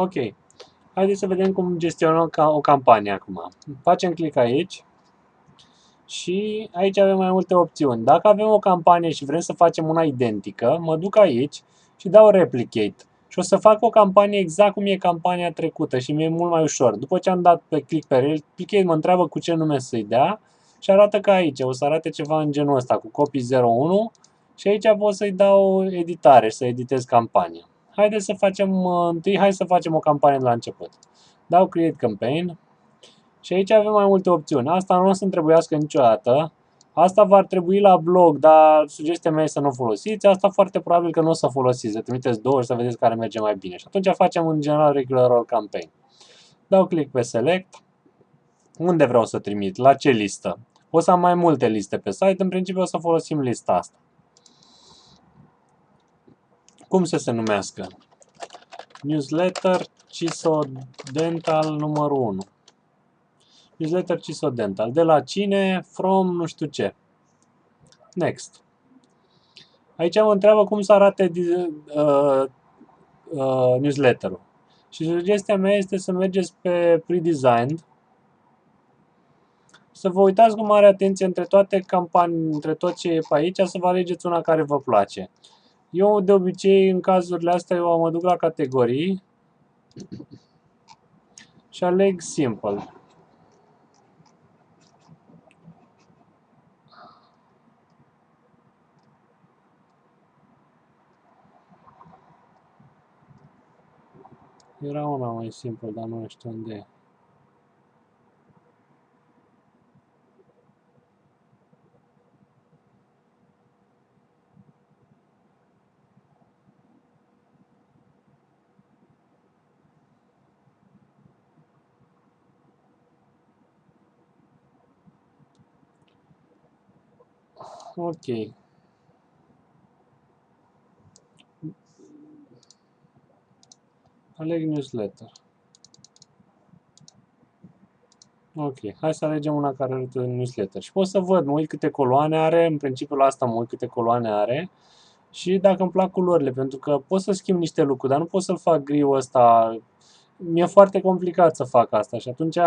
Ok. Haideți să vedem cum gestionăm o campanie acum. Facem click aici și aici avem mai multe opțiuni. Dacă avem o campanie și vrem să facem una identică, mă duc aici și dau replicate. Și o să fac o campanie exact cum e campania trecută și mi-e mult mai ușor. După ce am dat pe click pe replicate, mă întreabă cu ce nume să-i dea și arată ca aici. O să arate ceva în genul ăsta cu copy 01 și aici pot să-i dau editare și să editez campania. Haideți să facem întâi, hai să facem o campanie de la început. Dau create campaign și aici avem mai multe opțiuni. Asta nu o să-mi trebuiască niciodată. Asta va trebui la blog, dar sugestia mea e să nu folosiți. Asta foarte probabil că nu o să folosiți. Să trimiteți două și să vedeți care merge mai bine. Și atunci facem în general regular all campaign. Dau click pe select. Unde vreau să trimit? La ce listă? O să am mai multe liste pe site. În principiu o să folosim lista asta. Cum să se numească? Newsletter CISO Dental numărul 1. Newsletter CISO Dental. De la cine? From nu știu ce. Next. Aici mă întreabă cum să arate newsletter-ul. Și sugestia mea este să mergeți pe pre-designed, să vă uitați cu mare atenție între toate campanii, între tot ce e pe aici, să vă alegeți una care vă place. Eu, de obicei, în cazurile astea, eu mă duc la categorii și aleg simple. Era una mai simplă, dar nu știu unde e. Ok. Aleg newsletter. Ok, hai să alegem una care arată newsletter. Și pot să văd, mă uit câte coloane are, în principiu la asta mă uit câte coloane are. Și dacă îmi plac culorile, pentru că pot să schimb niște lucruri, dar nu pot să-l fac griul ăsta. Mi-e foarte complicat să fac asta și atunci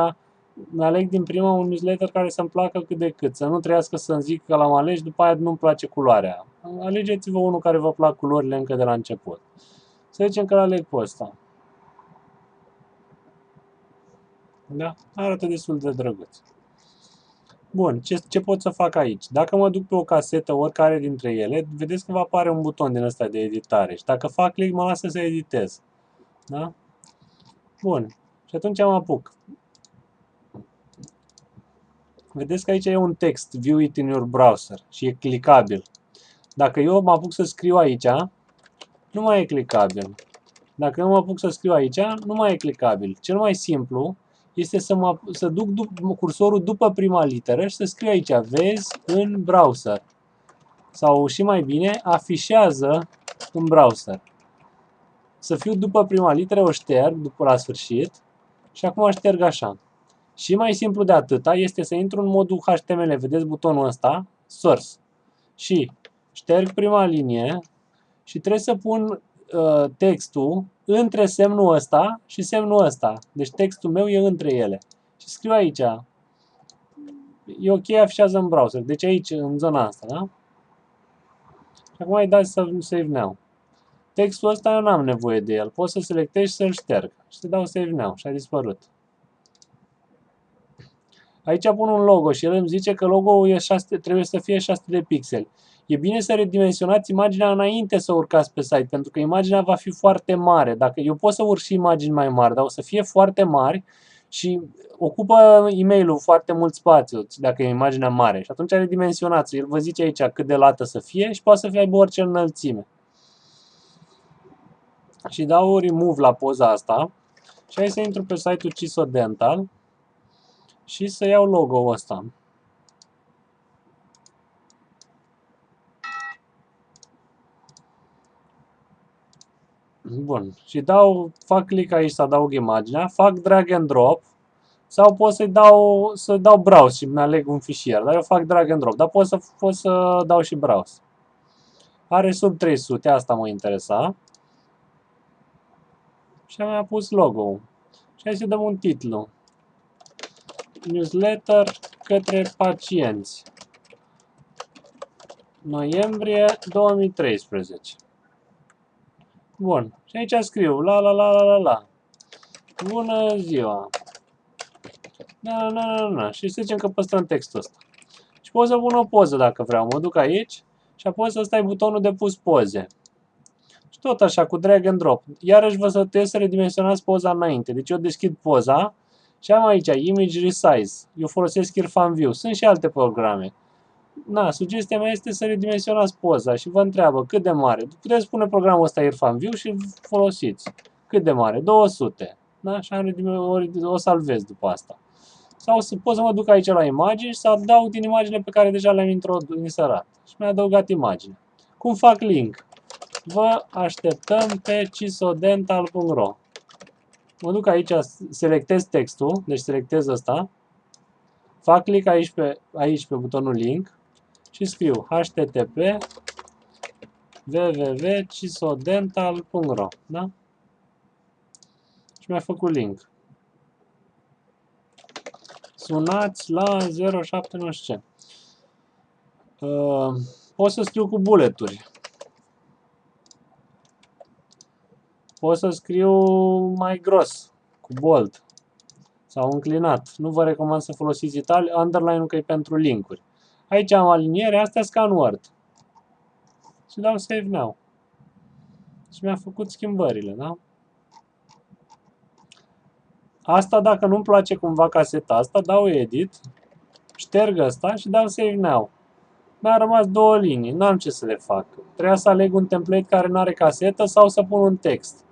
aleg din prima un newsletter care să-mi placă cât de cât. Să nu trebuiască să-mi zic că l-am ales, după aia nu-mi place culoarea. Alegeți-vă unul care vă plac culorile încă de la început. Să zicem că l-aleg pe ăsta. Da? Arată destul de drăguț. Bun, ce pot să fac aici? Dacă mă duc pe o casetă, oricare dintre ele, vedeți că va apare un buton din ăsta de editare. Și dacă fac click, mă lasă să editez. Da? Bun. Și atunci mă apuc. Vedeți că aici e un text, view it in your browser, și e clicabil. Dacă eu mă apuc să scriu aici, nu mai e clicabil. Dacă eu mă apuc să scriu aici, nu mai e clicabil. Cel mai simplu este să duc cursorul după prima literă și să scriu aici, vezi în browser. Sau și mai bine, afișează în browser. Să fiu după prima literă, o șterg după la sfârșit și acum șterg așa. Și mai simplu de atâta este să intru în modul HTML, vedeți butonul ăsta, source. Și șterg prima linie și trebuie să pun textul între semnul ăsta și semnul ăsta. Deci textul meu e între ele. Și scriu aici. E ok, afișează în browser. Deci aici, în zona asta, da? Și acum îi dați să save now. Textul ăsta eu n-am nevoie de el. Pot să selectez și să-l șterg. Și să dau save now și a dispărut. Aici pun un logo și el îmi zice că logo-ul trebuie să fie 600 de pixeli. E bine să redimensionați imaginea înainte să urcați pe site, pentru că imaginea va fi foarte mare. Dacă eu pot să urc și imagini mai mari, dar o să fie foarte mari și ocupă e-mail-ul foarte mult spațiu, dacă e imaginea mare. Și atunci redimensionați. El vă zice aici cât de lată să fie și poate să fie aibă orice înălțime. Și dau remove la poza asta și hai să intru pe site-ul CISO Dental și să iau logo-ul ăsta. Bun. Și fac click aici să adaug imaginea, fac drag and drop sau pot să dau browse și mi-aleg un fișier, dar eu fac drag and drop, dar pot să dau și browse. Are sub 300, asta mă interesa. Și am pus logo-ul. Și hai să dăm un titlu. Newsletter către pacienți. Noiembrie 2013. Bun. Și aici scriu la. Bună ziua. Și să zicem că păstrăm textul ăsta. Și pot să pun o poză dacă vreau. Mă duc aici și apoi să stai butonul de pus poze. Și tot așa, cu drag and drop. Iarăși vă sfătuiesc să redimensionați poza înainte. Deci eu deschid poza și am aici Image Resize. Eu folosesc Irfan View. Sunt și alte programe. Sugestia mea este să redimensionați poza și vă întreabă cât de mare. Puteți pune programul ăsta Irfan View și folosiți. Cât de mare? 200. Și o salvez după asta. Sau pot să mă duc aici la imagini și să adaug din imaginile pe care deja le-am inserat. Și mi-a adăugat imagine. Cum fac link? Vă așteptăm pe cisodental.ro. Mă duc aici, selectez textul, deci selectez ăsta. Fac click aici pe butonul link și scriu http www.cisodental.ro. Da? Și mi-a făcut link. Sunați la 07 nu știu ce. Pot să scriu cu bulleturi. Pot să scriu mai gros, cu bold sau înclinat. Nu vă recomand să folosiți underline-ul că e pentru linkuri. Aici am aliniere, astea scan Word. Și dau Save Now. Și mi-a făcut schimbările, da? Asta dacă nu-mi place cumva caseta asta, dau Edit, șterg asta și dau Save Now. Mi-a rămas două linii, n-am ce să le fac. Trebuia să aleg un template care nu are casetă sau să pun un text.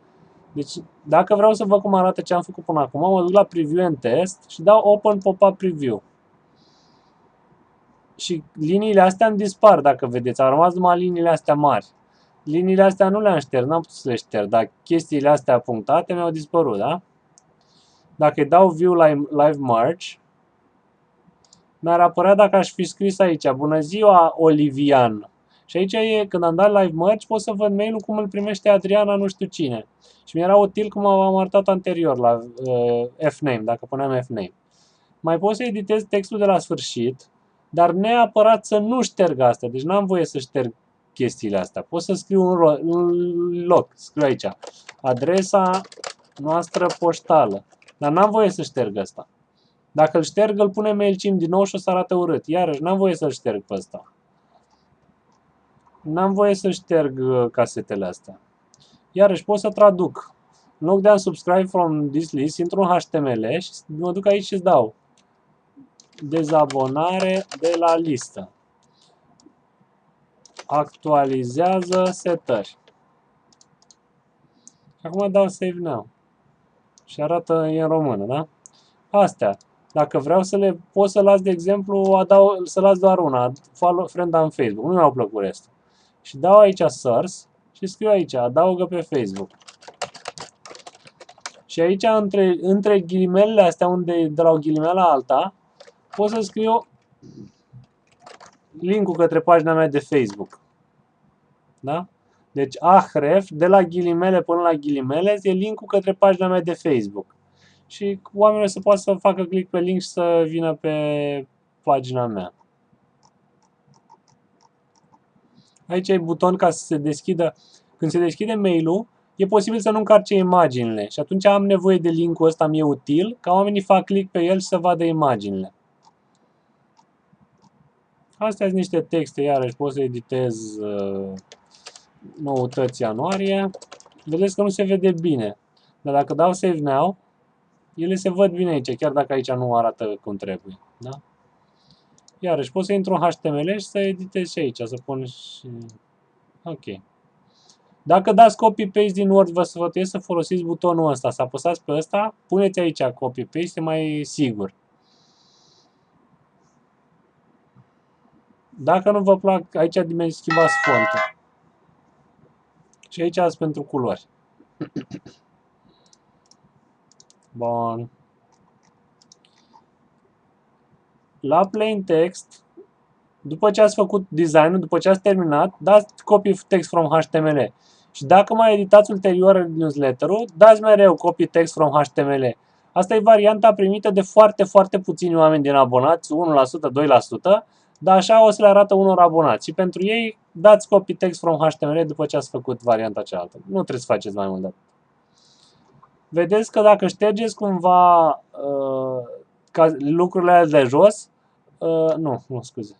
Deci, dacă vreau să văd cum arată ce am făcut până acum, mă duc la Preview and Test și dau Open Pop-up Preview. Și liniile astea îmi dispar, dacă vedeți. Au rămas numai liniile astea mari. Liniile astea nu le-am șters, n-am putut să le șterg, dar chestiile astea punctate mi-au dispărut, da? Dacă îi dau View Live Merge, mi-ar apărea dacă aș fi scris aici, bună ziua, Olivian. Și aici e, când am dat Live Merge, pot să văd mail-ul cum îl primește Adriana nu știu cine. Și mi-era util cum am arătat anterior la Fname, dacă puneam Fname. Mai pot să editez textul de la sfârșit, dar neapărat să nu șterg astea. Deci n-am voie să șterg chestiile astea. Pot să scriu un loc, scriu aici, adresa noastră poștală. Dar n-am voie să șterg asta. Dacă îl șterg, îl pune MailChimp din nou și o să arate urât. Iarăși, n-am voie să-l șterg pe ăsta. N-am voie să șterg casetele astea. Iarăși, pot să traduc. În loc de unsubscribe from this list, intru în HTML și mă duc aici și îți dau dezabonare de la listă. Actualizează setări. Acum dau Save Now. Și arată în română, da? Astea. Dacă vreau să le pot să las, de exemplu, să las doar una, follow friend on Facebook. Nu mi-au plăcut restul. Și dau aici Source și scriu aici, adaugă pe Facebook. Și aici, între ghilimelele astea, unde de la o ghilimelă alta, pot să scriu link-ul către pagina mea de Facebook. Da? Deci ahref, de la ghilimele până la ghilimele, e link-ul către pagina mea de Facebook. Și oamenii să poată să facă click pe link și să vină pe pagina mea. Aici e buton ca să se deschidă. Când se deschide mail-ul, e posibil să nu încarce imaginile. Și atunci am nevoie de link-ul ăsta, mi-e util, ca oamenii fac click pe el și să vadă imaginile. Astea sunt niște texte, iarăși pot să editez noutăți ianuarie. Vedeți că nu se vede bine. Dar dacă dau Save Now, ele se văd bine aici, chiar dacă aici nu arată cum trebuie. Da? Iarăși pot să intru în HTML și să editez și aici, să pun și... Ok. Dacă dați copy-paste din Word, vă sfătuiesc să folosiți butonul ăsta, să apăsați pe ăsta, puneți aici copy-paste, e mai sigur. Dacă nu vă plac, aici schimbați fontul. Și aici ați pentru culori. Bun. La plain text, după ce ați făcut design-ul, după ce ați terminat, dați copy text from HTML. Și dacă mai editați ulterior newsletter-ul, dați mereu copy text from HTML. Asta e varianta primită de foarte, foarte puțini oameni din abonați, 1%, 2%, dar așa o să le arată unor abonați. Și pentru ei, dați copy text from HTML după ce ați făcut varianta cealaltă. Nu trebuie să faceți mai mult de atât. Vedeți că dacă ștergeți cumva ca lucrurile alea de jos, nu, scuze.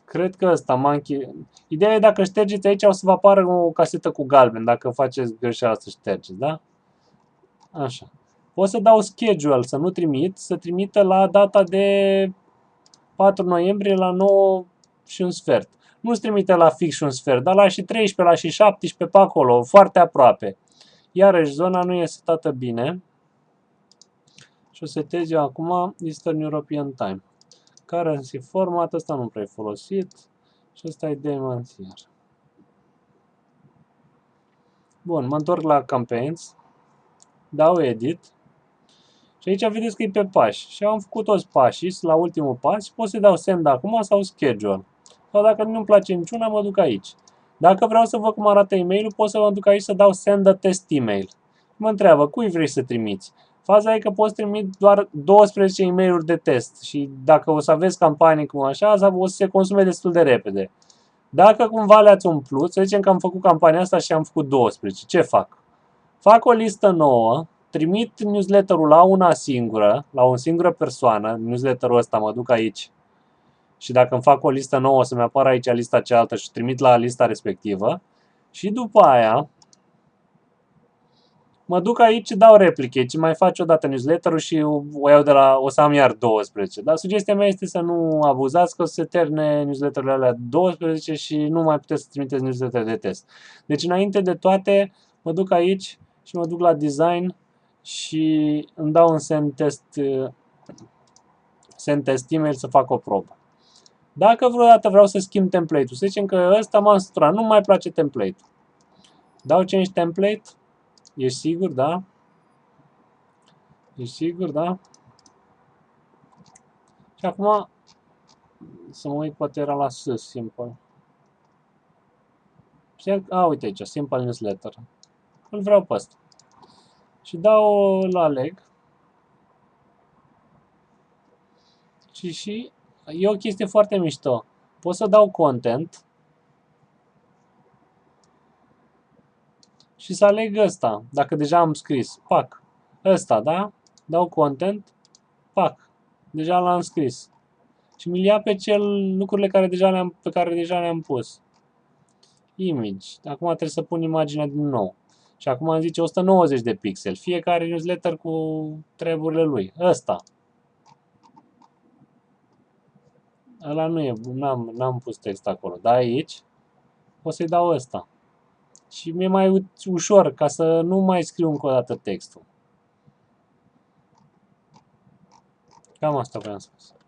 Cred că ăsta, Monkey. Ideea e dacă ștergeți aici o să vă apară o casetă cu galben, dacă faceți greșeala să ștergeți, da? Așa. O să dau schedule, să nu trimit, să trimită la data de 4 noiembrie la 9 și un sfert. Nu-ți trimite la fix și un sfert, dar la și 13, la și 17 pe acolo, foarte aproape. Iarăși, zona nu e setată bine. Și o setez eu acum Eastern European Time. Currency format, ăsta nu prea e folosit. Și ăsta e demanțiar. Bun, mă întorc la campaigns. Dau edit. Și aici vedeți că e pe pași. Și am făcut toți pașii la ultimul pas și pot să dau send acum sau schedule. Sau dacă nu-mi place niciuna, mă duc aici. Dacă vreau să văd cum arată e-mailul, pot să mă duc aici să dau send a test email. Mă întreabă, cui vrei să trimiți? Faza e că poți trimite doar 12 e-mail-uri de test și dacă o să aveți campanii cum așa, o să se consume destul de repede. Dacă cumva le-ați umplut, să zicem că am făcut campania asta și am făcut 12, ce fac? Fac o listă nouă, trimit newsletter-ul la una singură, la o singură persoană, newsletter-ul ăsta mă duc aici și dacă îmi fac o listă nouă o să-mi apară aici lista cealaltă și trimit la lista respectivă și după aia mă duc aici și dau replicate și mai fac o dată newsletter-ul și o iau de la, o să am iar 12. Dar sugestia mea este să nu abuzați, că o să se termine newsletter-urile alea 12 și nu mai puteți să trimiteți newsletter de test. Deci înainte de toate mă duc aici și mă duc la design și îmi dau un send test email să fac o probă. Dacă vreodată vreau să schimb template-ul, să zicem că ăsta m-am săturat, nu mai place template-ul. Dau change template. Ești sigur, da? Ești sigur, da? Și acum să mă uit, poate era la S, simple. Uite aici, simple newsletter. Îl vreau pe ăsta. Și dau la leg. Și e o chestie foarte mișto. Pot să dau content și să aleg ăsta, dacă deja am scris. Pac. Ăsta, da? Dau content. Pac. Deja l-am scris. Și mi-l ia pe lucrurile pe care deja le-am pus. Image. Acum trebuie să pun imaginea din nou. Și acum îmi zice 190 de pixeli. Fiecare newsletter cu treburile lui. Ăsta. Ăla nu e, n-am pus text acolo. Dar aici o să-i dau ăsta. Și mi-e mai ușor ca să nu mai scriu încă o dată textul. Cam asta vreau să spun.